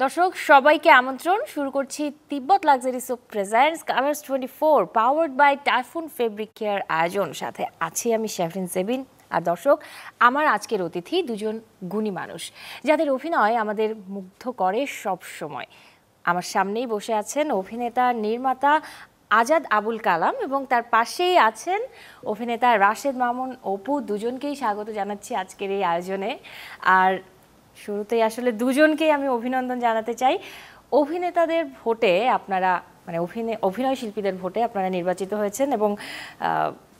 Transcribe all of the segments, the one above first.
দর্শক সবাইকে আমন্ত্রণ শুরু করছি Tibet luxury soap presents colours 24 powered by Typhoon fabric care আয়োজন সাথে আছি আমি শেফরিন জেবিন। আর দর্শক আমার আজকের অতিথি দুজন গুণী মানুষ যাদের অভিনয় আমাদের মুগ্ধ করে সব সময়। আমার সামনেই বসে আছেন অভিনেতা নির্মাতা আজাদ আবুল কালাম এবং তার পাশেই আছেন অভিনেতা রাশেদ মামুন অপু। দুজনকেই স্বাগত জানাচ্ছি আজকের এই আয়োজনে। আর শুরুতেই আসলে দুজনকেই আমি অভিনন্দন জানাতে চাই। অভিনেতাদের ভোটে আপনারা মানে অভিনয় শিল্পীদের ভোটে আপনারা নির্বাচিত হয়েছেন এবং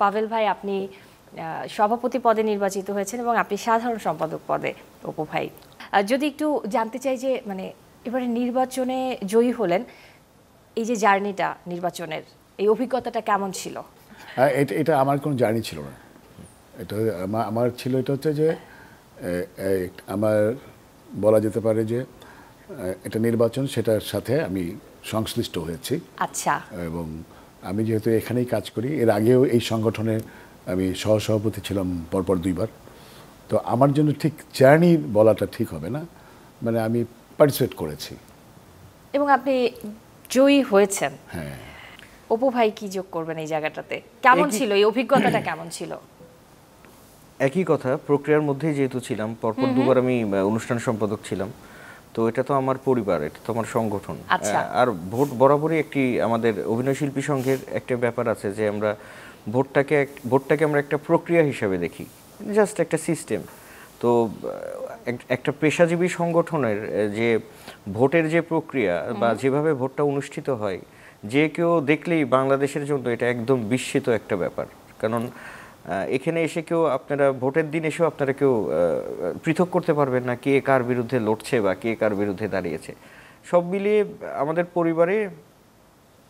পাভেল ভাই আপনি সভাপতি পদে নির্বাচিত হয়েছেন এবং আপনি সাধারণ সম্পাদক পদে অপু ভাই। যদি একটু জানতে চাই যে মানে এবারে নির্বাচনে জয়ী হলেন, এই যে জার্নিটা নির্বাচনের এই অভিজ্ঞতাটা কেমন ছিল? এটা আমার কোনো জার্নি ছিল না। এটা আমার ছিল এটা হচ্ছে যে আমার বলা যেতে পারে যে এটা নির্বাচন, সেটার সাথে আমি সংশ্লিষ্ট হয়েছি। আচ্ছা। এবং আমি যেহেতু এখানেই কাজ করি, এর আগেও এই সংগঠনে আমি সহসভাপতি ছিলাম পরপর 2 বার। তো আমার জন্য ঠিক জার্নি বলাটা ঠিক হবে না, মানে আমি পার্টিসিপেট করেছি এবং আপনি জয়ী হয়েছেন। হ্যাঁ। অপু ভাই কি যোগ করবেন এই জায়গাটাতে? কেমন ছিল এই অভিজ্ঞতাটা, কেমন ছিল? একই কথা, প্রক্রিয়ার মধ্যেই যেহেতু ছিলাম, পরপর 2 বার আমি অনুষ্ঠান সম্পাদক ছিলাম, তো এটা তো আমার পরিবার, এটা তো আমার সংগঠন। আর ভোট বরাবরই একটি আমাদের অভিনয় শিল্পী সংঘের একটা ব্যাপার আছে যে আমরা ভোটটাকে আমরা একটা প্রক্রিয়া হিসাবে দেখি, জাস্ট একটা সিস্টেম। তো একটা পেশাজীবী সংগঠনের যে ভোটের যে প্রক্রিয়া বা যেভাবে ভোটটা অনুষ্ঠিত হয়, যে কেউ দেখলেই বাংলাদেশের জন্য এটা একদম বিস্মিত একটা ব্যাপার। কারণ এখানে এসে কেউ আপনারা ভোটের দিন এসেও আপনারা কেউ পৃথক করতে পারবেন না কে কার বিরুদ্ধে লড়ছে বা কে কার বিরুদ্ধে দাঁড়িয়েছে। সব মিলিয়ে আমাদের পরিবারে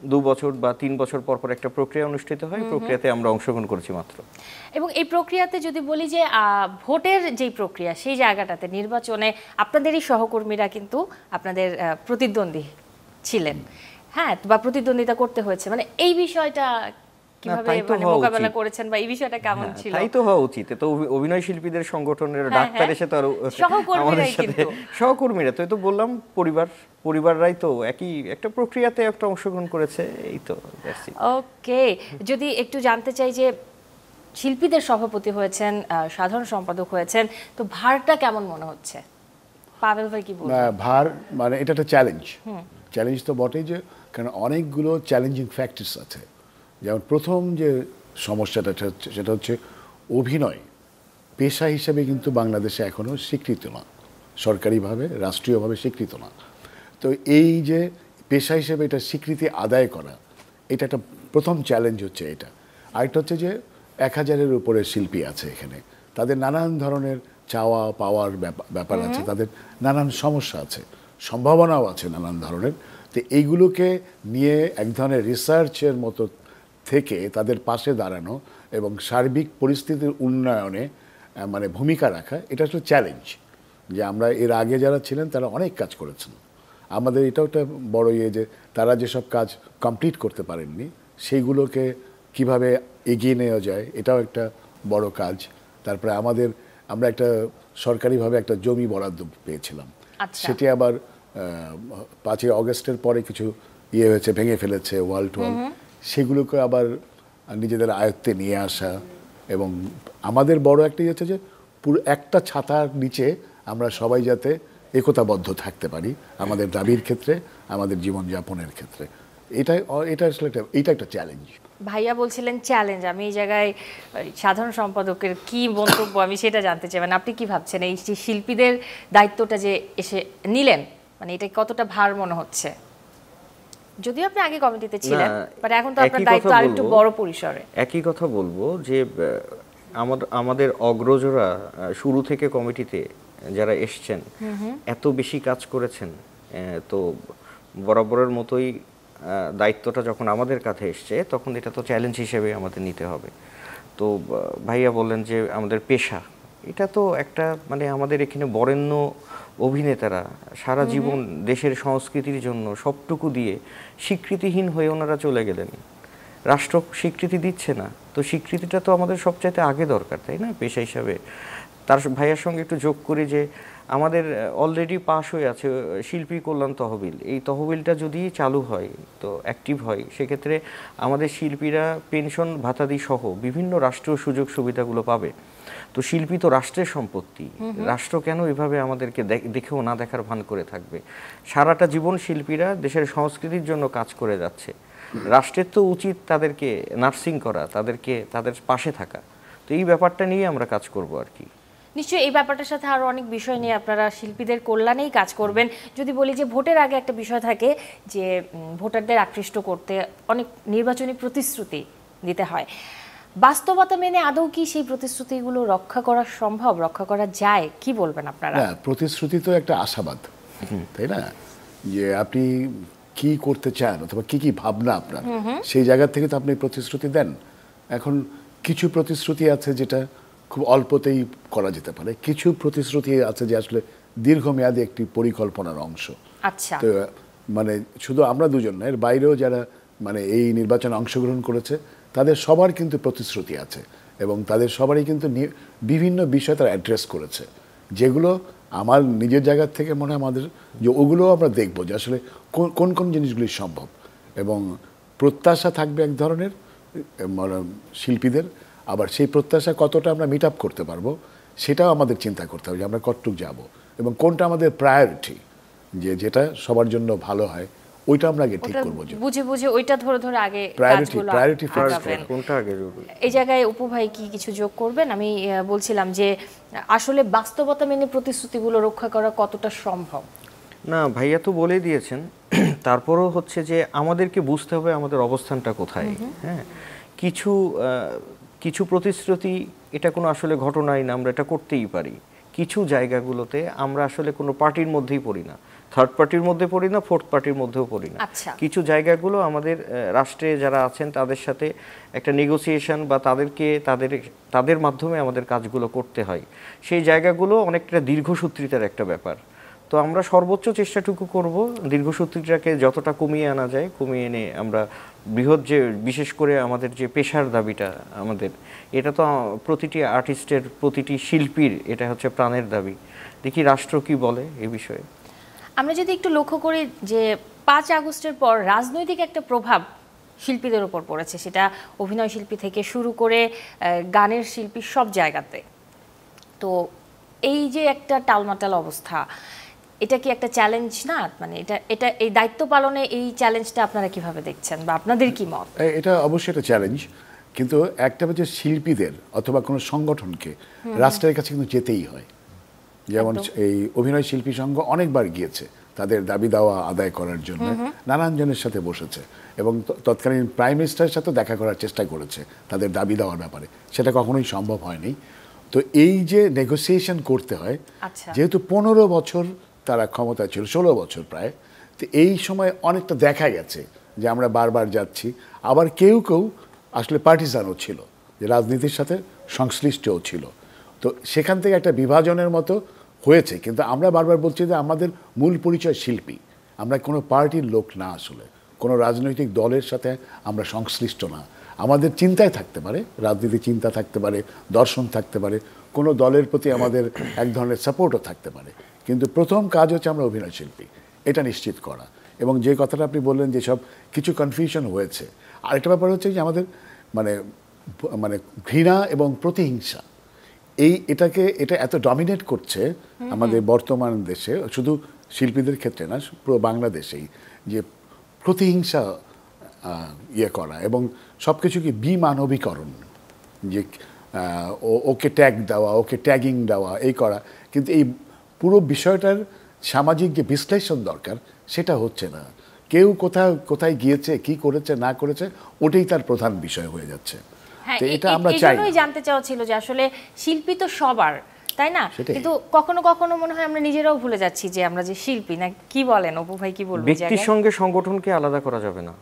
2 বছর বা 3 বছর পর পর একটা প্রক্রিয়া অনুষ্ঠিত হয়, প্রক্রিয়াতে আমরা অংশগ্রহণ করেছি মাত্র। এবং এই প্রক্রিয়াতে যদি বলি যে ভোটের যেই প্রক্রিয়া, সেই জায়গাটাতে নির্বাচনে আপনাদেরই সহকর্মীরা কিন্তু আপনাদের প্রতিদ্বন্দ্বী ছিলেন, হ্যাঁ, বা প্রতিদ্বন্দ্বিতা করতে হয়েছে, মানে এই বিষয়টা কিভাবে মানে মোকাবেলা করেছেন বা এই বিষয়টা কেমন ছিল? তাই তো হওয়া উচিত। তো অভিনয় শিল্পীদের সংগঠনের ডাক্তার এসে তো আর সহকর্মীরাই কিন্তু সহকর্মীরা তো বললাম পরিবাররাই তো একই একটা প্রক্রিয়াতে একটা অংশগ্রহণ করেছে, এই তো। ওকে, যদি একটু জানতে চাই যে শিল্পীদের সভাপতি হয়েছেন, সাধারণ সম্পাদক হয়েছেন, তো ভারটা কেমন মনে হচ্ছে? পাভেল ভাই কি বলবেন? ভার মানে এটা একটা চ্যালেঞ্জ তো বটেই, যে কারণ অনেকগুলো চ্যালেঞ্জিং ফ্যাক্টরস আছে। যেমন প্রথম যে সমস্যাটা সেটা হচ্ছে অভিনয় পেশা হিসেবে কিন্তু বাংলাদেশে এখনও স্বীকৃত না, সরকারিভাবে রাষ্ট্রীয়ভাবে স্বীকৃত না। তো এই যে পেশা হিসেবে এটা স্বীকৃতি আদায় করা, এটা একটা প্রথম চ্যালেঞ্জ হচ্ছে এটা। আরেকটা হচ্ছে যে 1000-এর উপরে শিল্পী আছে এখানে, তাদের নানান ধরনের চাওয়া পাওয়ার ব্যাপার আছে, তাদের নানান সমস্যা আছে, সম্ভাবনাও আছে নানান ধরনের। তো এইগুলোকে নিয়ে এক ধরনের রিসার্চের মতো থেকে তাদের পাশে দাঁড়ানো এবং সার্বিক পরিস্থিতির উন্নয়নে মানে ভূমিকা রাখা, এটা হচ্ছে চ্যালেঞ্জ। যে আমরা এর আগে যারা ছিলেন তারা অনেক কাজ করেছেন, আমাদের এটাও একটা বড় যে তারা যেসব কাজ কমপ্লিট করতে পারেননি সেইগুলোকে কিভাবে এগিয়ে নেওয়া যায়, এটাও একটা বড় কাজ। তারপরে আমরা একটা সরকারিভাবে একটা জমি বরাদ্দ পেয়েছিলাম, সেটি আবার 5ই অগস্টের পরে কিছু হয়েছে, ভেঙে ফেলেছে ওয়াল, সেগুলোকে আবার নিজেদের আয়ত্তে নিয়ে আসা। এবং আমাদের বড় একটা হচ্ছে যে পুরো একটা ছাতার নিচে আমরা সবাই যাতে একতাবদ্ধ থাকতে পারি আমাদের দাবির ক্ষেত্রে, আমাদের জীবনযাপনের ক্ষেত্রে। এটা আসলে এটা একটা চ্যালেঞ্জ। ভাইয়া বলছিলেন চ্যালেঞ্জ, আমি এই জায়গায় সাধারণ সম্পাদকের কি মন্তব্য আমি সেটা জানতে চাই। মানে আপনি কি ভাবছেন এই যে শিল্পীদের দায়িত্বটা যে এসে নিলেন, মানে এটা কতটা ভার মনে হচ্ছে? যদিও আপনি আগে কমিটিতে ছিলেন, বাট এখন তো আপনার দায়িত্ব আরেকটু বড় পরিসরে। একই কথা বলবো যে আমাদের অগ্রজরা শুরু থেকে কমিটিতে যারা এসছেন এত বেশি কাজ করেছেন, তো বরাবরের মতোই দায়িত্বটা যখন আমাদের কাছে এসছে তখন এটা তো চ্যালেঞ্জ হিসেবে আমাদের নিতে হবে। তো ভাইয়া বললেন যে আমাদের পেশা, এটা তো একটা মানে আমাদের এখানে বরেণ্য অভিনেতারা সারা জীবন দেশের সংস্কৃতির জন্য সবটুকু দিয়ে স্বীকৃতিহীন হয়ে ওনারা চলে গেলেন, রাষ্ট্র স্বীকৃতি দিচ্ছে না। তো স্বীকৃতিটা তো আমাদের সবচাইতে আগে দরকার, তাই না, পেশা হিসাবে। তার ভাইয়ার সঙ্গে একটু যোগ করি যে আমাদের অলরেডি পাস হয়ে আছে শিল্পী কল্যাণ তহবিল। এই তহবিলটা যদি চালু হয়, তো অ্যাক্টিভ হয়, সেক্ষেত্রে আমাদের শিল্পীরা পেনশন ভাতাদি সহ বিভিন্ন রাষ্ট্রীয় সুযোগ সুবিধাগুলো পাবে। তো শিল্পী তো রাষ্ট্রের সম্পত্তি, রাষ্ট্র কেন এভাবে আমাদেরকে দেখেও না দেখার ভান করে থাকবে? সারাটা জীবন শিল্পীরা দেশের সংস্কৃতির জন্য কাজ করে যাচ্ছে, রাষ্ট্রের তো উচিত তাদেরকে নার্সিং করা, তাদের পাশে থাকা। তো এই ব্যাপারটা নিয়ে আমরা কাজ করব আর কি। নিশ্চয়ই এই ব্যাপারটার সাথে আরো অনেক বিষয় নিয়ে আপনারা শিল্পীদের কল্যাণেই কাজ করবেন। যদি বলি যে ভোটের আগে একটা বিষয় থাকে যে ভোটারদের আকৃষ্ট করতে অনেক নির্বাচনী প্রতিশ্রুতি দিতে হয়, বাস্তবতা মেনে আদৌ কি সেই প্রতিশ্রুতিগুলো রক্ষা করা সম্ভব, রক্ষা করা যায়? কি বলবেন আপনারা? না, প্রতিশ্রুতি তো একটা আশাবাদ, তাই না? যে আপনি কি করতে চান অথবা কি কি ভাবনা আপনার, সেই জায়গা থেকে তো আপনি প্রতিশ্রুতি দেন। এখন কিছু প্রতিশ্রুতি আছে যেটা খুব অল্পতেই করা যেতে পারে, কিছু প্রতিশ্রুতি আছে যে আসলে দীর্ঘমেয়াদী একটি পরিকল্পনার অংশ। আচ্ছা, তো মানে শুধু আমরা দুজন না, এর বাইরেও যারা মানে এই নির্বাচনে অংশগ্রহণ করেছে তাদের সবার কিন্তু প্রতিশ্রুতি আছে এবং তাদের সবারই কিন্তু বিভিন্ন বিষয় তারা অ্যাড্রেস করেছে, যেগুলো আমার নিজের জায়গা থেকে মনে হয় আমাদের যে ওগুলো আমরা দেখবো যে আসলে কোন কোন জিনিসগুলি সম্ভব। এবং প্রত্যাশা থাকবে এক ধরনের মানে শিল্পীদের, আবার সেই প্রত্যাশা কতটা আমরা মিট আপ করতে পারবো সেটাও আমাদের চিন্তা করতে হবে যে আমরা কতটুকু যাব এবং কোনটা আমাদের প্রায়োরিটি, যেটা সবার জন্য ভালো হয় ওইটা আমরা আগে ঠিক করবো। বুঝে বুঝে ওইটা ধরে ধরে আগে প্রায়োরিটি ফার্স্ট, কোনটা আগে জরুরি। এই জায়গায় অপু ভাই কি কিছু যোগ করবেন? আমি বলছিলাম যে আসলে বাস্তবতা মেনে প্রতিশ্রুতিগুলো রক্ষা করা কতটা সম্ভব। না, ভাইয়া তো বলেই দিয়েছেন, তারপরও হচ্ছে যে আমাদেরকে বুঝতে হবে আমাদের অবস্থানটা কোথায়। হ্যাঁ, কিছু প্রতিশ্রুতি এটা কোনো আসলে ঘটনাই না, আমরা এটা করতেই পারি। কিছু জায়গাগুলোতে আমরা আসলে কোনো পার্টির মধ্যেই পড়ি না, থার্ড পার্টির মধ্যে পড়ি না, ফোর্থ পার্টির মধ্যেও পড়ি না। কিছু জায়গাগুলো আমাদের রাষ্ট্রে যারা আছেন তাদের সাথে একটা নেগোসিয়েশন বা তাদের মাধ্যমে আমাদের কাজগুলো করতে হয়। সেই জায়গাগুলো অনেকটা দীর্ঘসূত্রিতার একটা ব্যাপার। তো আমরা সর্বোচ্চ চেষ্টাটুকু করব দীর্ঘসূত্রিতাকে যতটা কমিয়ে আনা যায় কমিয়ে এনে আমরা বৃহৎ যে, বিশেষ করে আমাদের যে পেশার দাবিটা আমাদের, এটা তো প্রতিটি আর্টিস্টের, প্রতিটি শিল্পীর এটা হচ্ছে প্রাণের দাবি। দেখি রাষ্ট্র কি বলে এই বিষয়ে। আমরা যদি একটু লক্ষ্য করি যে 5 আগস্টের পর রাজনৈতিক একটা প্রভাব শিল্পীদের উপর পড়েছে, সেটা অভিনয় শিল্পী থেকে শুরু করে গানের শিল্পী সব জায়গাতে। তো এই যে একটা টালমাটাল অবস্থা, এটা কি একটা চ্যালেঞ্জ না? মানে এটা এই দায়িত্ব পালনে এই চ্যালেঞ্জটা আপনারা কিভাবে দেখছেন বা আপনাদের কি মত? এটা অবশ্যই একটা চ্যালেঞ্জ, কিন্তু একটা হচ্ছে শিল্পীদের অথবা কোনো সংগঠনকে রাষ্ট্রের কাছে কিন্তু যেতেই হয়। যেমন এই অভিনয় শিল্পী সংঘ অনেকবার গিয়েছে তাদের দাবি দাওয়া আদায় করার জন্য, নানান জনের সাথে বসেছে এবং তৎকালীন প্রাইম মিনিস্টারের সাথে দেখা করার চেষ্টা করেছে তাদের দাবি দেওয়ার ব্যাপারে, সেটা কখনোই সম্ভব হয়নি। তো এই যে নেগোসিয়েশন করতে হয়, যেহেতু 15 বছর তারা ক্ষমতা ছিল, 16 বছর প্রায়, তো এই সময় অনেকটা দেখা গেছে যে আমরা বারবার যাচ্ছি। আবার কেউ কেউ আসলে পার্টিসানও ছিল, যে রাজনীতির সাথে সংশ্লিষ্টও ছিল। তো সেখান থেকে একটা বিভাজনের মতো হয়েছে, কিন্তু আমরা বারবার বলছি যে আমাদের মূল পরিচয় শিল্পী, আমরা কোনো পার্টির লোক না, আসলে কোনো রাজনৈতিক দলের সাথে আমরা সংশ্লিষ্ট না। আমাদের চিন্তায় থাকতে পারে, রাজনীতি চিন্তা থাকতে পারে, দর্শন থাকতে পারে, কোনো দলের প্রতি আমাদের এক ধরনের সাপোর্টও থাকতে পারে, কিন্তু প্রথম কাজ হচ্ছে আমরা অভিনয় শিল্পী, এটা নিশ্চিত করা। এবং যে কথাটা আপনি বললেন যে সব কিছু কনফিউশন হয়েছে, আরেকটা ব্যাপার হচ্ছে যে আমাদের মানে মানে ঘৃণা এবং প্রতিহিংসা, এটা এত ডমিনেট করছে আমাদের বর্তমান দেশে, শুধু শিল্পীদের ক্ষেত্রে না, পুরো বাংলাদেশেই, যে প্রতিহিংসা ইয়ে করা এবং সব কিছুকে বিমানবীকরণ, যে ওকে ট্যাগ দেওয়া, ওকে ট্যাগিং দেওয়া, এই করা। কিন্তু এই পুরো বিষয়টার সামাজিক যে বিশ্লেষণ দরকার সেটা হচ্ছে না। কেউ কোথায় গিয়েছে, কি করেছে না করেছে, ওটাই তার প্রধান বিষয় হয়ে যাচ্ছে। তো এটা আমরা চাই, এই জানতে চাওয়া ছিল যে আসলে শিল্পী তো সবার, তাই না? কিন্তু কখনো কখনো মনে হয় আমরা নিজেরাও ভুলে যাচ্ছি যে আমরা যে শিল্পী। না, কি বলেন অপু ভাই, কি বলবেন? ব্যক্তির সঙ্গে সংগঠনকে আলাদা করা যাবে না।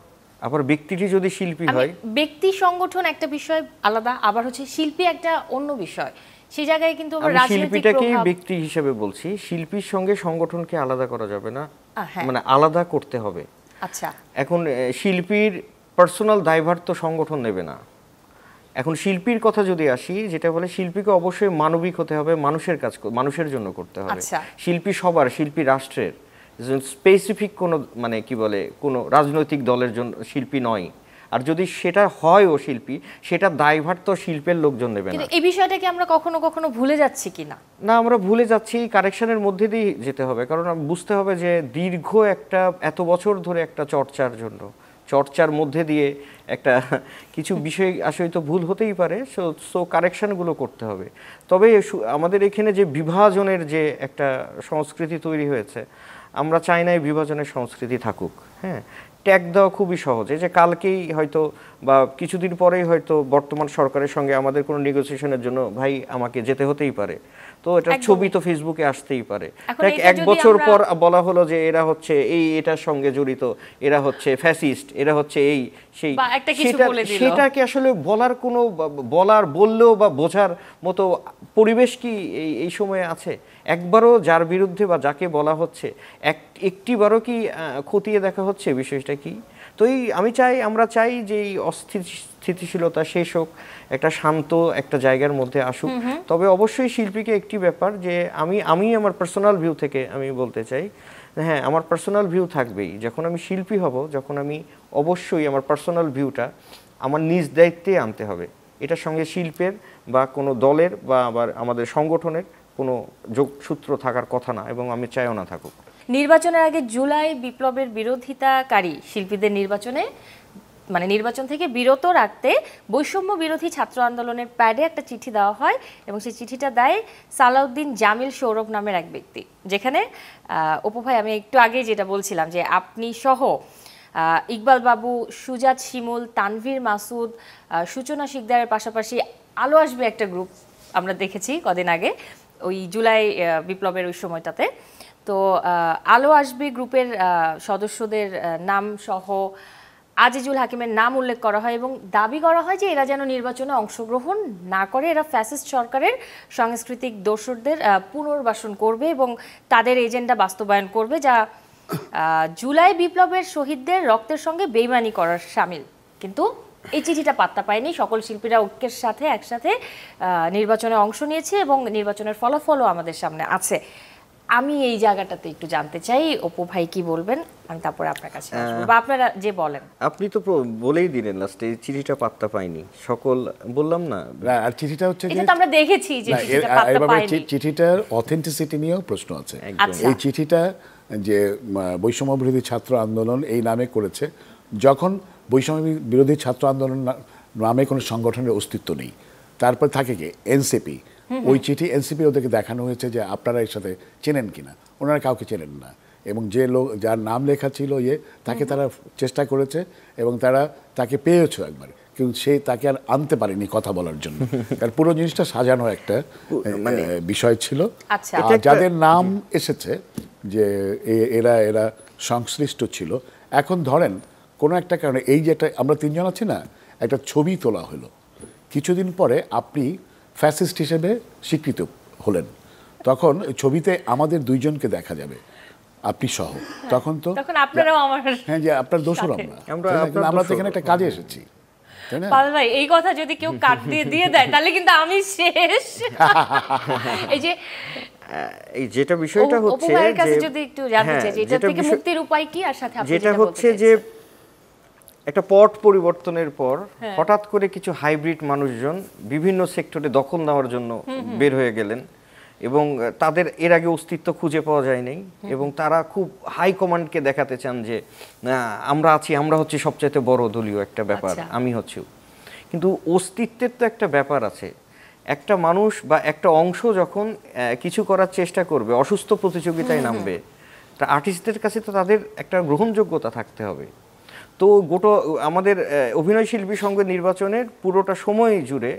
আবার ব্যক্তিটি যদি শিল্পী হয়, ব্যক্তি সংগঠন একটা বিষয় আলাদা, আবার হচ্ছে শিল্পী একটা অন্য বিষয়। সেই জায়গায় কিন্তু শিল্পীটাকেই ব্যক্তি হিসেবে বলছি, শিল্পীর সঙ্গে সংগঠনকে আলাদা করা যাবে না, মানে আলাদা করতে হবে। আচ্ছা, এখন শিল্পীর পার্সোনাল দায়ভার তো সংগঠন নেবে না, এখন শিল্পীর কথা যদি আসি, যেটা বলে শিল্পীকে অবশ্যই মানবিক হতে হবে, মানুষের জন্য করতে হবে। শিল্পী সবার, শিল্পী রাষ্ট্রের, স্পেসিফিক কোনো মানে কি বলে কোনো রাজনৈতিক দলের জন্য শিল্পী নয়। আর যদি সেটা হয় ও শিল্পী, সেটা দায়ভার তো শিল্পের লোকজন নেবে না। এই বিষয়টা কি আমরা কখনো কখনো ভুলে যাচ্ছি কিনা? না, আমরা ভুলে যাচ্ছি, কারেকশনের মধ্যে দিয়ে যেতে হবে। কারণ বুঝতে হবে যে দীর্ঘ একটা এত বছর ধরে একটা চর্চার মধ্যে দিয়ে একটা কিছু বিষয় আসলে তো ভুল হতেই পারে, সো কারেকশনগুলো করতে হবে। তবে আমাদের এখানে যে বিভাজনের যে একটা সংস্কৃতি তৈরি হয়েছে, আমরা চাই না এই বিভাজনের সংস্কৃতি থাকুক। হ্যাঁ, ট্যাগ দেওয়া খুবই সহজ, এই যে কালকেই হয়তো বা কিছুদিন পরেই হয়তো বর্তমান সরকারের সঙ্গে আমাদের কোনো নেগোসিয়েশনের জন্য ভাই আমাকে যেতে হতেই পারে, তো এটা ছবি তো ফেসবুকে আসতেই পারে। এক বছর পর বলা হলো যে এরা হচ্ছে এটার সঙ্গে জড়িত, এরা হচ্ছে ফ্যাসিস্ট, এরা হচ্ছে এই সেই, সেটাকে আসলে বললেও বা বোঝার মতো পরিবেশ কি এই সময়ে আছে? একবারও যার বিরুদ্ধে বা যাকে বলা হচ্ছে একটিবারও কি খতিয়ে দেখা হচ্ছে বিষয়টা কি? তো আমরা চাই যে এই অস্থিতিশীলতা শেষ হোক, একটা শান্ত একটা জায়গার মধ্যে আসুক। তবে অবশ্যই শিল্পীকে একটি ব্যাপার যে আমি আমার পার্সোনাল ভিউ থেকে আমি বলতে চাই, হ্যাঁ আমার পার্সোনাল ভিউ থাকবেই। যখন আমি শিল্পী হব, যখন আমি অবশ্যই আমার পার্সোনাল ভিউটা আমার নিজ দায়িত্বে আনতে হবে। এটার সঙ্গে শিল্পের বা কোনো দলের বা আবার আমাদের সংগঠনের কোনো যোগসূত্র থাকার কথা না, এবং আমি চাইও না থাকুক। নির্বাচনের আগে জুলাই বিপ্লবের বিরোধিতাকারী শিল্পীদের নির্বাচন থেকে বিরত রাখতে বৈষম্য বিরোধী ছাত্র আন্দোলনের প্যাডে একটা চিঠি দেওয়া হয়, এবং সেই চিঠিটা দেয় সালাউদ্দিন জামিল সৌরভ নামের এক ব্যক্তি। যেখানে অপু ভাই, আমি একটু আগেই যেটা বলছিলাম যে আপনি সহ ইকবাল বাবু, সুজাত শিমুল, তানভীর মাসুদ, সূচনা শিকদারের পাশাপাশি আলো আসবে একটা গ্রুপ আমরা দেখেছি কদিন আগে ওই জুলাই বিপ্লবের ওই সময়টাতে। তো আলো আসবে গ্রুপের সদস্যদের নাম সহ আজিজুল হাকিমের নাম উল্লেখ করা হয় এবং দাবি করা হয় যে এরা যেন নির্বাচনে অংশগ্রহণ না করে, এরা ফ্যাসিস্ট সরকারের সাংস্কৃতিক দোসরদের পুনর্বাসন করবে এবং তাদের এজেন্ডা বাস্তবায়ন করবে, যা জুলাই বিপ্লবের শহীদদের রক্তের সঙ্গে বেইমানি করার শামিল। কিন্তু এই চিঠিটা পাত্তা পায়নি। সকল শিল্পীরা ঐক্যের সাথে একসাথে নির্বাচনে অংশ নিয়েছে এবং নির্বাচনের ফলাফলও আমাদের সামনে আছে। আমি এই জায়গাটাতে একটু জানতে চাই অপু ভাই কি বলবেন, আমি তারপরে আপনার কাছে আসবো, বা আপনারা যে বলেন। আপনি তো বলেই দিলেন লাস্টে চিঠিটা পাত্তা পাইনি, সকল বললাম না। আর চিঠিটা হচ্ছে এটা তো আমরা দেখেছি যে চিঠিটা পাত্তা পায়নি। চিঠিটার অথেন্টিসিটি নিয়েও প্রশ্ন আছে। এই চিঠিটা যে বৈষম্য বিরোধী ছাত্র আন্দোলন এই নামে করেছে, যখন বৈষম্য বিরোধী ছাত্র আন্দোলন নামে কোনো সংগঠনের অস্তিত্ব নেই, তারপর থাকে কি এনসিপি। ওই চিঠি এনসিপি ওদেরকে দেখানো হয়েছে যে আপনারা এর সাথে চেনেন কিনা, ওনারা কাউকে চেনেন না, এবং যে লোক যার নাম লেখা ছিল তাকে তারা চেষ্টা করেছে এবং তাকে পেয়েছে একবার, কিন্তু তাকে আর আনতে পারেনি কথা বলার জন্য, কারণ পুরো জিনিসটা সাজানো একটা বিষয় ছিল। যাদের নাম এসেছে যে এরা সংশ্লিষ্ট ছিল, এখন ধরেন কোনো একটা কারণে এই যে আমরা তিনজন আছি না, একটা ছবি তোলা হলো, কিছুদিন পরে আপনি ফ্যাসিস্ট হিসেবে স্বীকৃত হলেন, তখন ছবিতে আমাদের দুইজনকে দেখা যাবে, আপনি সহ, তখন আপনারাও আমার, হ্যাঁ যে আপনার দোষর আমরা তো এখানে একটা কাজে এসেছি। পাল ভাই, এই কথা যদি কেউ কাট দিয়ে দেয় তাহলে কিন্তু আমি শেষ। এই যে যেটা বিষয়টা হচ্ছে যদি একটু জানতে চাই যে এটা থেকে মুক্তির উপায় কি, আর সাথে আপনি যেটা হচ্ছে যে একটা পট পরিবর্তনের পর হঠাৎ করে কিছু হাইব্রিড মানুষজন বিভিন্ন সেক্টরে দখল নেওয়ার জন্য বের হয়ে গেলেন, এবং তাদের এর আগে অস্তিত্ব খুঁজে পাওয়া যায়নি, এবং তারা খুব হাই কমান্ডকে দেখাতে চান যে আমরা হচ্ছে সবচাইতে বড় দলীয় একটা ব্যাপার, আমি হচ্ছে। কিন্তু অস্তিত্বের তো একটা ব্যাপার আছে। একটা মানুষ বা একটা অংশ যখন কিছু করার চেষ্টা করবে, অসুস্থ প্রতিযোগিতায় নামবে, তা আর্টিস্টদের কাছে তো তাদের একটা গ্রহণযোগ্যতা থাকতে হবে। তো আমাদের অভিনয় শিল্পী সংঘ নির্বাচনের পুরোটা সময় জুড়ে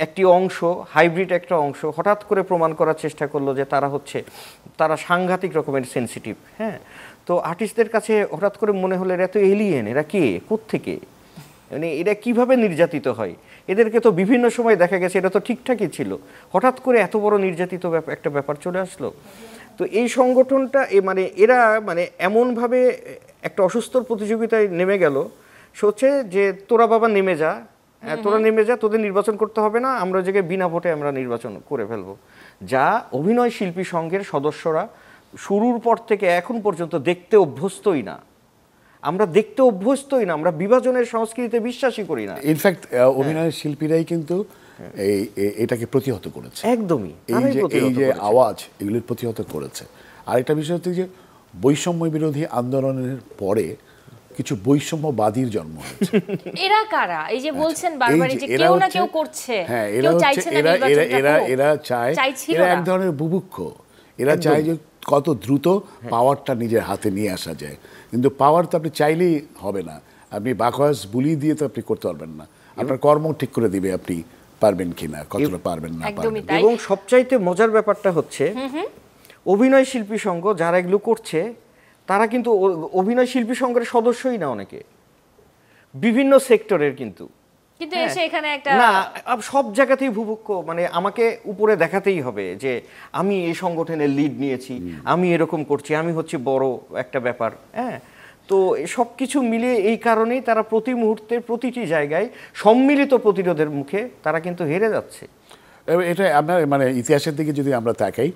একটি অংশ, হাইব্রিড একটা অংশ হঠাৎ করে প্রমাণ করার চেষ্টা করলো যে তারা সাংঘাতিক রকমের সেন্সিটিভ। হ্যাঁ, তো আর্টিস্টদের কাছে হঠাৎ করে মনে হলো এরা তো এলিয়েন, এরা কে, কোত্থেকে, মানে এরা কিভাবে নির্যাতিত হয়, এদেরকে তো বিভিন্ন সময় দেখা গেছে এটা তো ঠিকঠাকই ছিল, হঠাৎ করে এত বড় নির্যাতিত একটা ব্যাপার চলে আসলো। তো এই সংগঠনটা এরা এমনভাবে একটা অসুস্থ প্রতিযোগিতায় নেমে গেল, সে হচ্ছে যে তোরা বাবা নেমে যা, তোরা নেমে যা, তোদের নির্বাচন করতে হবে না, আমরা ওই জায়গায় বিনা ভোটে আমরা নির্বাচন করে ফেলবো। যা অভিনয় শিল্পী সংঘের সদস্যরা শুরুর পর থেকে এখন পর্যন্ত দেখতে অভ্যস্তই না। আমরা দেখতে অভ্যস্তই না, আমরা বিভাজনের সংস্কৃতিতে বিশ্বাসই করি না। ইনফ্যাক্ট অভিনয় শিল্পীরাই কিন্তু এটাকে প্রতিহত করেছে। একদমই, এই যে আওয়াজ এগুলির প্রতিহত করেছে। আর একটা বিষয় হচ্ছে যে বৈষম্য বিরোধী আন্দোলনের পরে কিছু বৈষম্যবাদীর জন্ম হয়েছে। এরা কারা? এই যে বলছেন বারবার যে কেউ না কেউ করছে, হ্যাঁ, এরা চায়, এরা এক ধরনের বুভুক্ষ। এরা চায় যে কত দ্রুত পাওয়ারটা নিজের হাতে নিয়ে আসা যায়, কিন্তু পাওয়ার তো আপনি চাইলেই হবে না। আপনি বাকওয়াস বুলি দিয়ে তো আপনি করতে পারবেন না। আপনার কর্ম ঠিক করে দিবে আপনি পারবেন কিনা, কতটা পারবেন না পারবেন। এবং সবচাইতে মজার ব্যাপারটা হচ্ছে অভিনয় শিল্পী সংঘ যারা এগুলো করছে তারা কিন্তু অভিনয় শিল্পী সংঘের সদস্যই না, অনেকে বিভিন্ন সেক্টরের কিন্তু এসে এখানে একটা না, সব জায়গাতেই ভুভুক্ষ। মানে আমাকে উপরে দেখাতেই হবে যে আমি এই সংগঠনের লিড নিয়েছি, আমি এরকম করছি, আমি হচ্ছে বড় একটা ব্যাপার। হ্যাঁ, তো সব কিছু মিলিয়ে এই কারণেই তারা প্রতি মুহূর্তের প্রতিটি জায়গায় সম্মিলিত প্রতিরোধের মুখে তারা কিন্তু হেরে যাচ্ছে। এটা আপনার মানে ইতিহাসের দিকে যদি আমরা তাকাই,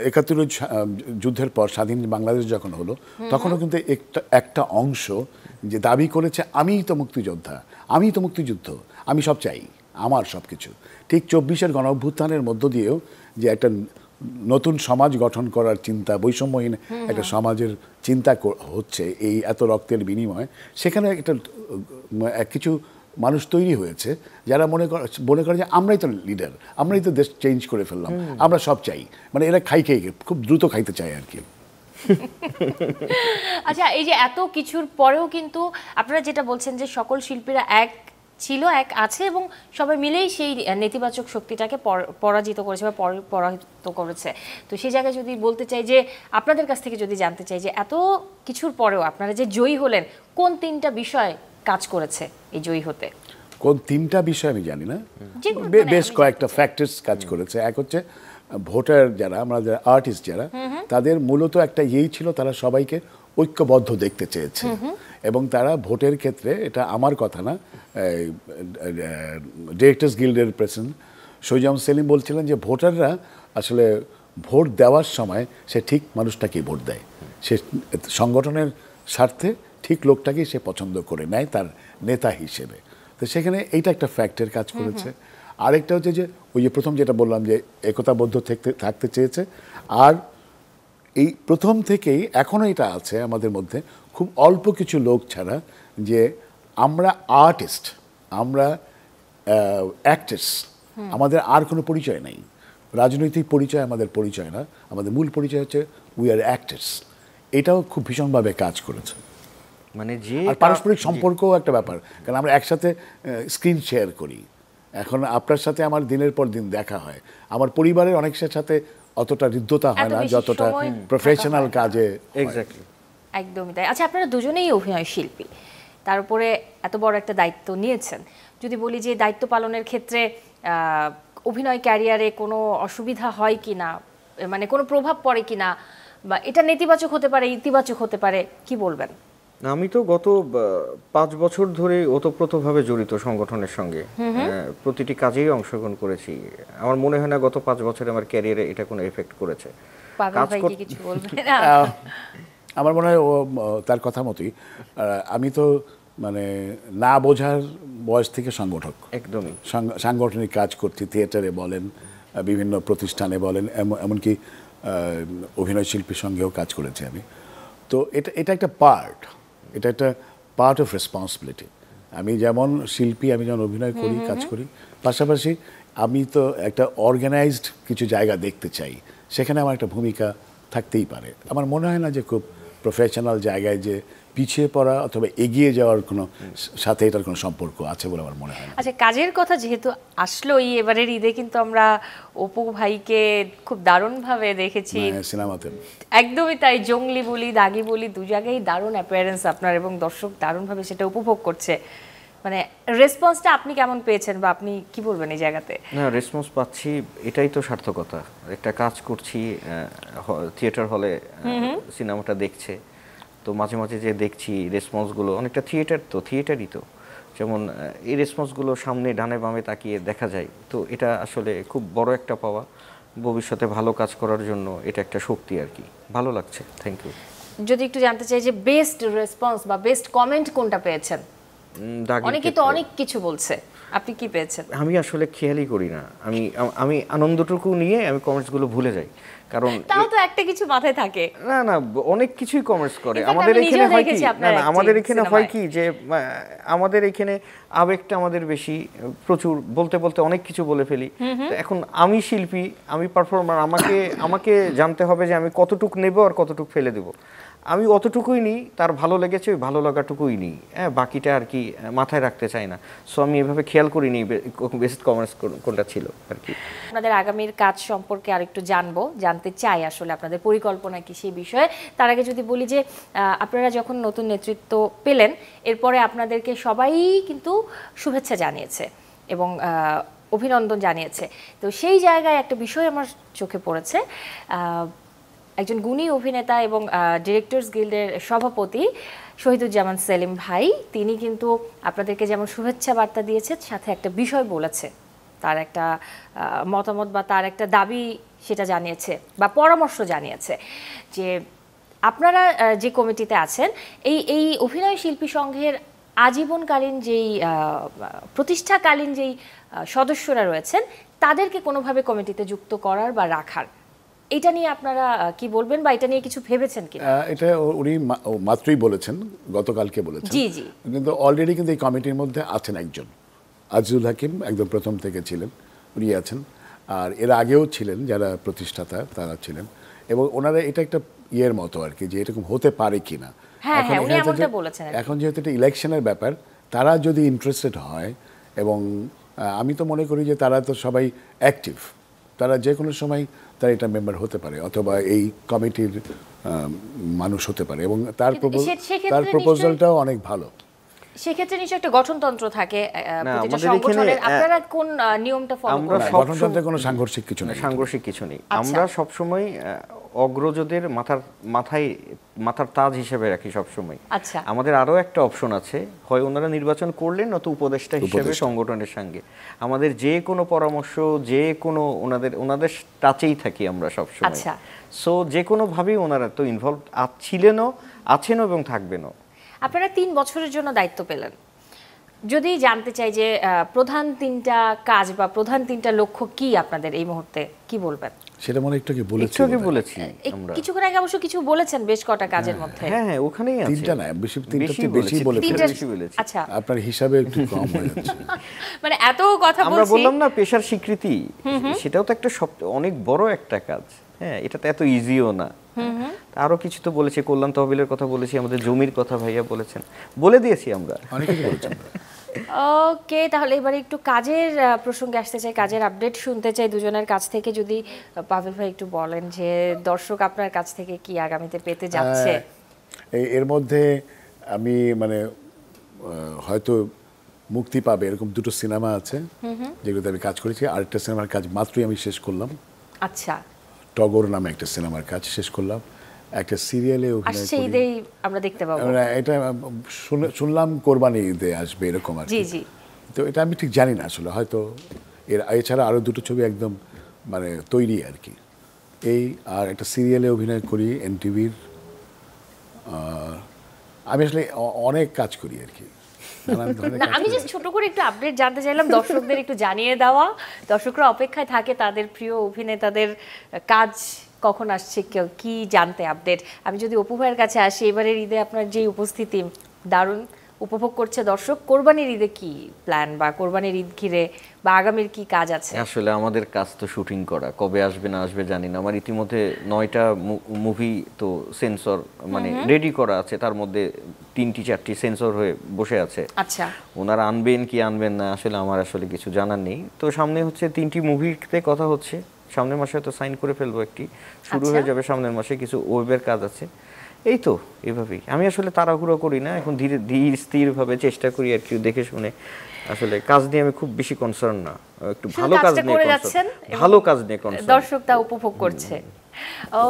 ৭১ যুদ্ধের পর স্বাধীন বাংলাদেশ যখন হলো, তখনও কিন্তু একটা অংশ যে দাবি করেছে আমিই তো মুক্তিযোদ্ধা, আমিই তো মুক্তিযুদ্ধ, আমি সব চাই, আমার সব কিছু। ঠিক ২৪-এর গণঅভ্যুত্থানের মধ্য দিয়েও যে একটা নতুন সমাজ গঠন করার চিন্তা, বৈষম্যহীন একটা সমাজের চিন্তা হচ্ছে এই এত রক্তের বিনিময়ে, সেখানে একটা কিছু মানুষ তৈরি হয়েছে যারা মনে করে যে আমরাই তো লিডার, আমরাই তো দেশ চেঞ্জ করে ফেললাম, আমরা সব চাই। মানে এরা খেয়ে খুব দ্রুত খাইতে চায় আর কি। আচ্ছা, এই যে এত কিছুর পরেও কিন্তু আপনারা যেটা বলছেন যে সকল শিল্পীরা এক ছিল, এক আছে, এবং সবাই মিলেই সেই নেতিবাচক শক্তিটাকে পরাজিত করেছে বা পরাহিত করেছে। তো সেই জায়গায় যদি বলতে চাই যে আপনাদের কাছ থেকে যদি জানতে চাই যে এত কিছুর পরেও আপনারা যে জয়ী হলেন, কোন 3টা বিষয় কাজ করেছে এই জয়ী হতে? কোন 3টা বিষয় আমি জানি না, বেশ কয়েকটা ফ্যাক্টরস কাজ করেছে। এক হচ্ছে ভোটার যারা, আমরা যারা আর্টিস্ট যারা, তাদের মূলত একটা ইয়েই ছিল, তারা সবাইকে ঐক্যবদ্ধ দেখতে চেয়েছে। এবং তারা ভোটের ক্ষেত্রে, এটা আমার কথা না, ডিরেক্টর্স গিল্ডের প্রেসিডেন্ট শৈজাম সেলিম বলছিলেন যে ভোটাররা আসলে ভোট দেওয়ার সময় সে ঠিক মানুষটাকেই ভোট দেয়, সে সংগঠনের স্বার্থে ঠিক লোকটাকেই সে পছন্দ করে নেয় তার নেতা হিসেবে। তো সেখানে এইটা একটা ফ্যাক্টর কাজ করেছে। আরেকটা হচ্ছে যে ওই যে প্রথম যেটা বললাম যে একতাবদ্ধ থাকতে চেয়েছে। আর এই প্রথম থেকেই এখনও এটা আছে আমাদের মধ্যে, খুব অল্প কিছু লোক ছাড়া, যে আমরা আর্টিস্ট, আমরা অ্যাক্টর্স, আমাদের আর কোনো পরিচয় নেই। রাজনৈতিক পরিচয় আমাদের পরিচয় না, আমাদের মূল পরিচয় হচ্ছে উই আর অ্যাক্টর্স। এটাও খুব ভীষণভাবে কাজ করেছে। মানে যে পারস্পরিক সম্পর্কও একটা ব্যাপার, কারণ আমরা একসাথে স্ক্রিন শেয়ার করি। এখন আপনার সাথে আমার দিনের পর দিন দেখা হয়, আমার পরিবারের অনেকের সাথে অতটা হৃদ্যতা হয় না যতটা প্রফেশনাল কাজে। এক্স্যাক্টলি, একদমই তাই। আচ্ছা, আপনারা দুজনেই অভিনয় শিল্পী, তার উপরে এত বড় একটা দায়িত্ব নিয়েছেন। যদি বলি যে দায়িত্ব পালনের ক্ষেত্রে অভিনয় ক্যারিয়ারে কোনো অসুবিধা হয় কি না, মানে কোনো প্রভাব পড়ে কি না, বা এটা নেতিবাচক হতে পারে, ইতিবাচক হতে পারে, কি বলবেন? আমি তো গত 5 বছর ধরে ওতপ্রোতভাবে জড়িত সংগঠনের সঙ্গে, প্রতিটি কাজেই অংশগ্রহণ করেছি। আমার মনে হয় না গত 5 বছরে আমার ক্যারিয়ারে এটা কোনো এফেক্ট করেছে। আমার মনে হয় ও তার কথা মতোই। আমি তো মানে না বোঝার বয়স থেকে সংগঠক, একদমই সাংগঠনিক কাজ করছি, থিয়েটারে বলেন, বিভিন্ন প্রতিষ্ঠানে বলেন, এমনকি অভিনয় শিল্পীর সঙ্গেও কাজ করেছি আমি। তো এটা একটা পার্ট, এটা একটা পার্ট অফ রেসপন্সিবিলিটি। আমি যেমন শিল্পী, আমি যেমন অভিনয় করি, কাজ করি, পাশাপাশি আমি তো একটা অর্গানাইজড কিছু জায়গা দেখতে চাই, সেখানে আমার একটা ভূমিকা থাকতেই পারে। আমার মনে হয় না যে খুব প্রফেশনাল জায়গায় যে পিছিয়ে পড়া অথবা এগিয়ে যাওয়ার কোনো সাথে এটার কোনো সম্পর্ক আছে বলে আমার মনে হয় না। আচ্ছা, কাজের কথা যেহেতু আসলোই, এবারের ঈদে কিন্তু আমরা অপু ভাইকে খুব দারুণভাবে দেখেছি সিনেমাতে। একদমই তাই, জঙ্গলি বলি, দাগি বলি, দু জায়গায় দারুণ অ্যাপিয়ারেন্স আপনার, এবং দর্শক দারুণভাবে সেটা উপভোগ করছে। মানে রেসপন্সটা আপনি কেমন পেয়েছেন, বা আপনি কি বলবেন এই জায়গাতে? না, রেসপন্স পাচ্ছি, এটাই তো সার্থকতা। একটা কাজ করছি, থিয়েটার হলে সিনেমাটা দেখছে, তো মাঝে মাঝে যে দেখছি রেসপন্সগুলো, অনেকটা থিয়েটারই তো যেমন এই রেসপন্সগুলো সামনে ডানে বামে তাকিয়ে দেখা যায়, তো এটা আসলে খুব বড় একটা পাওয়া। ভবিষ্যতে ভালো কাজ করার জন্য এটা একটা শক্তি আর কি। ভালো লাগছে, থ্যাংক ইউ। যদি একটু জানতে চাই যে বেস্ট রেসপন্স বা বেস্ট কমেন্ট কোনটা পেয়েছেন? অনেকে তো অনেক কিছু বলছে, আপনি কি পেয়েছেন? আমি আসলে খেয়ালই করি না, আমি আনন্দটুকু নিয়ে আমি কমেন্টসগুলো ভুলে যাই, কারণ তাও তো একটা কিছু মাথায় থাকে। না না, অনেক কিছুই কমেন্টস করে। আমাদের এখানে হয় কি, না না, আমাদের এখানে হয় কি যে আমাদের এখানে আবেগটা আমাদের বেশি, প্রচুর বলতে বলতে অনেক কিছু বলে ফেলি। তো এখন আমি শিল্পী, আমি পারফর্মার, আমাকে জানতে হবে যে আমি কতটুক নেব আর কতটুক ফেলে দেব। আমি অতটুকুই নিই, তার ভালো লেগেছে ওই ভালো লাগাটুকুই নিই, হ্যাঁ, বাকিটা আর কি মাথায় রাখতে চাই না। সো আমি এভাবে খেয়াল করিনি বেস্ট কমেন্টস কোনটা ছিল আর কি। আপনাদের আগামীর কাজ সম্পর্কে আরেকটু জানতে চাই আসলে আপনাদের পরিকল্পনা কি সেই বিষয়ে। তার আগে যদি বলি যে আপনারা যখন নতুন নেতৃত্ব পেলেন, এরপরে আপনাদেরকে সবাই কিন্তু শুভেচ্ছা জানিয়েছে এবং অভিনন্দন জানিয়েছে। তো সেই জায়গায় একটা বিষয় আমার চোখে পড়েছে, একজন গুণী অভিনেতা এবং ডিরেক্টরস গিল্ডের সভাপতি শহীদুজ্জামান সেলিম ভাই, তিনি কিন্তু আপনাদেরকে যেমন শুভেচ্ছা বার্তা দিয়েছে, সাথে একটা বিষয় বলেছে, তার একটা মতামত বা তার একটা দাবি সেটা জানিয়েছে বা পরামর্শ জানিয়েছে যে আপনারা যে কমিটিতে আছেন, এই অভিনয় শিল্পী সংঘের আজীবনকালীন যেই প্রতিষ্ঠাকালীন যেই সদস্যরা রয়েছেন, তাদেরকে কোনোভাবে কমিটিতে যুক্ত করার বা রাখার, এটা নিয়ে আপনারা কি বলবেন বা এটা নিয়ে কিছু ভেবেছেন কি? এটা উনি মাত্রই বলেছেন, গতকালকে বলেছেন। জি জি। কিন্তু অলরেডি কিন্তু এই কমিটির মধ্যে আছেন একজন, আজিজুল হাকিম, একদম প্রথম থেকে ছিলেন, উনি আছেন। আর এর আগেও ছিলেন যারা প্রতিষ্ঠাতা, তারা ছিলেন। এবং ওনারা এটা একটা ইয়ের মতো আর কি, যে এরকম হতে পারে কিনা। এখন যেহেতু এটা ইলেকশনের ব্যাপার, তারা যদি ইন্টারেস্টেড হয়, এবং আমি তো মনে করি যে তারা তো সবাই অ্যাক্টিভ, তারা যে কোনো সময় তারা এটা মেম্বার হতে পারে অথবা এই কমিটির মানুষ হতে পারে, এবং তার প্রপোজালটাও অনেক ভালো। সেক্ষেত্রে নিশ্চয়ই একটা গঠনতন্ত্র থাকে প্রতিটা সংগঠনের, আপনারা কোন নিয়মটা ফলো করেন? গঠনতন্ত্রে কোনো সাংঘর্ষিক কিছু নেই, সাংঘর্ষিক কিছু নেই। আমরা সবসময় অগ্রজদের মাথার তাজ হিসেবে রাখি সবসময়। আচ্ছা, আমাদের আরো একটা অপশন আছে, হয় ওনারা নির্বাচন করলেন, নয়তো উপদেষ্টা হিসেবে সংগঠনের সঙ্গে আমাদের যে কোনো পরামর্শ, যে কোনো ওনাদের টাচেই থাকি আমরা সবসময়। আচ্ছা, সো যে কোনো ভাবেই ওনারা তো ইনভলভ ছিলেনও, আছেনও এবং থাকবেনও। আপনারা 3 বছরের জন্য দায়িত্ব পেলেন, যদি জানতে চাই যে প্রধান 3টা কাজ বা প্রধান 3টা লক্ষ্য কি আপনাদের এই মুহূর্তে, কি বলবেন? সেটা মনে একটু বলেছি আমরা কিছুক্ষণ আগে, অবশ্য কিছু বলেছেন বেশ কটা কাজের মধ্যে। হ্যাঁ, ওখানেই আছে। 3টা না, বেশি বলেছি। আচ্ছা, আপনার হিসাবে একটু কম হয়ে যাচ্ছে। মানে এত কথা বলছি, আমরা বললাম না পেশার স্বীকৃতি, সেটাও তো একটা অনেক বড় একটা কাজ। হ্যাঁ, এটা তো এত ইজিও না। আরো কিছু তো বলেছি, কল্যাণ তহবিলের কথা বলেছি, আমাদের জমির কথা ভাইয়া বলেছেন, বলে দিয়েছি আমরা, অনেক কিছু বলেছি। ওকে, তাহলে এবারে একটু কাজের প্রসঙ্গে আসতে চাই, কাজের আপডেট শুনতে চাই দুজনের কাছ থেকে। যদি পাভেল ভাই একটু বলেন যে দর্শক আপনার কাছ থেকে কি আগামীতে পেতে যাচ্ছে? এর মধ্যে আমি মানে হয়তো মুক্তি পাবে এরকম 2টো সিনেমা আছে যেগুলোতে আমি কাজ করেছি। আরেকটা সিনেমার কাজ মাত্রই আমি শেষ করলাম। আচ্ছা, টগর নামে একটা সিনেমার কাজ শেষ করলাম। একটা সিরিয়ালে অভিনয় করি, ঈদেই আমরা দেখতে পাবো। এটা শুনলাম কোরবানি ঈদে আসবে এরকম আর জি জি। তো এটা আমি ঠিক জানি না আসলে, হয়তো এছাড়া আরো 2টো ছবি একদম মানে তৈরি আর কি। এই আর একটা সিরিয়ালে অভিনয় করি এনটিভির। আমি আসলে অনেক কাজ করি আর কি। আমি জাস্ট ছোট করে একটু আপডেট জানতে চাইলাম, দর্শকদের একটু জানিয়ে দেওয়া। দর্শকরা অপেক্ষায় থাকে তাদের প্রিয় অভিনেতাদের কাজ কখন আসছে, কি জানতে আপডেট। আমি যদি অপু ভাইয়ের কাছে আসি, এবারের ঈদে আপনার যে উপস্থিতি দারুণ উপভোগ করছে দর্শক। কোরবানির ঈদে কি প্ল্যান, বা কোরবানির ঈদ ঘিরে বা আগামীর কি কাজ আছে? আসলে আমাদের কাজ তো শুটিং করা, কবে আসবে না আসবে জানি না। আমার ইতিমধ্যে 9টা মুভি তো সেন্সর মানে রেডি করা আছে, তার মধ্যে 3-4টি সেন্সর হয়ে বসে আছে। আচ্ছা, ওনারা আনবেন কি আনবেন না আসলে আমার আসলে কিছু জানার নেই। তো সামনে হচ্ছে 3টি মুভিতে কথা হচ্ছে, সামনের মাসে হয়তো সাইন করে ফেলবো, একটি শুরু হয়ে যাবে সামনের মাসে, কিছু ওয়েবের কাজ আছে। এই তো এভাবেই। আমি আসলে তাড়াহুড়ো করি না, এখন ধীর স্থিরভাবে চেষ্টা করি আর কি, দেখে শুনে। আসলে কাজ নিয়ে আমি খুব বেশি কনসার্ন না, একটু ভালো কাজ নিয়ে কনসার্ন, ভালো কাজ নিয়ে কনসার্ন, দর্শক তা উপভোগ করছে।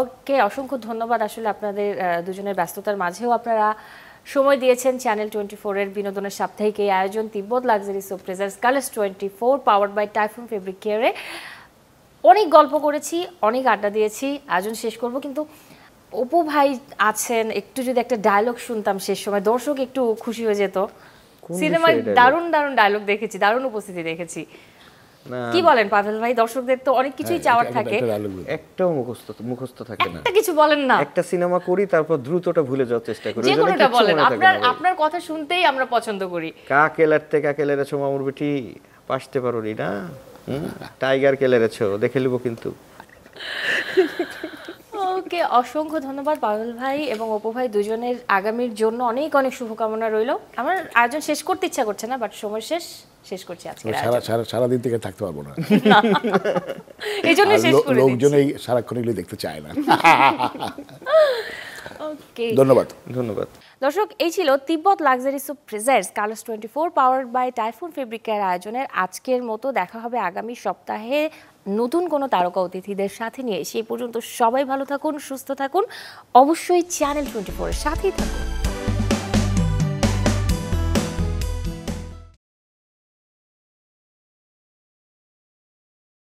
ওকে, অসংখ্য ধন্যবাদ আসলে আপনাদের দুজনের ব্যস্ততার মাঝেও আপনারা সময় দিয়েছেন চ্যানেল 24 এর বিনোদনের সাপ্তাহিক এই আয়োজন Tibet luxury soap presents colours 24 powered by Typhoon fabric কেয়ারে। অনেক গল্প করেছি, অনেক আড্ডা দিয়েছি, আয়োজন শেষ করব, কিন্তু অপু ভাই আছেন, একটু যদি একটা ডায়লগ শুনতাম শেষ সময়, দর্শক একটু খুশি হয়ে যেত। সিনেমায় দারুণ দারুণ ডায়লগ দেখেছি, দারুণ উপস্থিতি দেখেছি। কি বলেন পাভেল ভাই? দর্শকদের তো অনেক কিছুই চাওয়ার থাকে, একটাও মুখস্থ থাকে না। একটা কিছু বলেন না। একটা সিনেমা করি, তারপর দ্রুতটা ভুলে যাওয়ার চেষ্টা করি। যে কোনোটা বলেন, আপনার কথা শুনতেই আমরা পছন্দ করি। কাকেলারতে কাকেলেরেছো মামুর বেটি, পাশতে পারোনি না, টাইগার কেলেরেছো, দেখে লিব কিন্তু। ওকে, অসংখ্য ধন্যবাদ পাভেল ভাই এবং অপু ভাই দুজনের। আগামীর জন্য অনেক অনেক শুভকামনা রইল। আমার আয়োজন শেষ করতে ইচ্ছা করছে না, বাট সময় শেষ করছি আজকে। সারাদিন থেকে থাকতে পারবো না, এই জন্য শেষ করে দিচ্ছি। লোকজন এই সারাক্ষণ এগুলো দেখতে চায় না। ওকে, ধন্যবাদ। দর্শক, এই ছিল Tibet luxury soap presents colours 24 powered by Typhoon fabric care আয়োজনের আজকের মতো। দেখা হবে আগামী সপ্তাহে নতুন কোনো তারকা অতিথিদের সাথে নিয়ে। সেই পর্যন্ত সবাই ভালো থাকুন, সুস্থ থাকুন, অবশ্যই চ্যানেল 24 এর সাথেই থাকুন।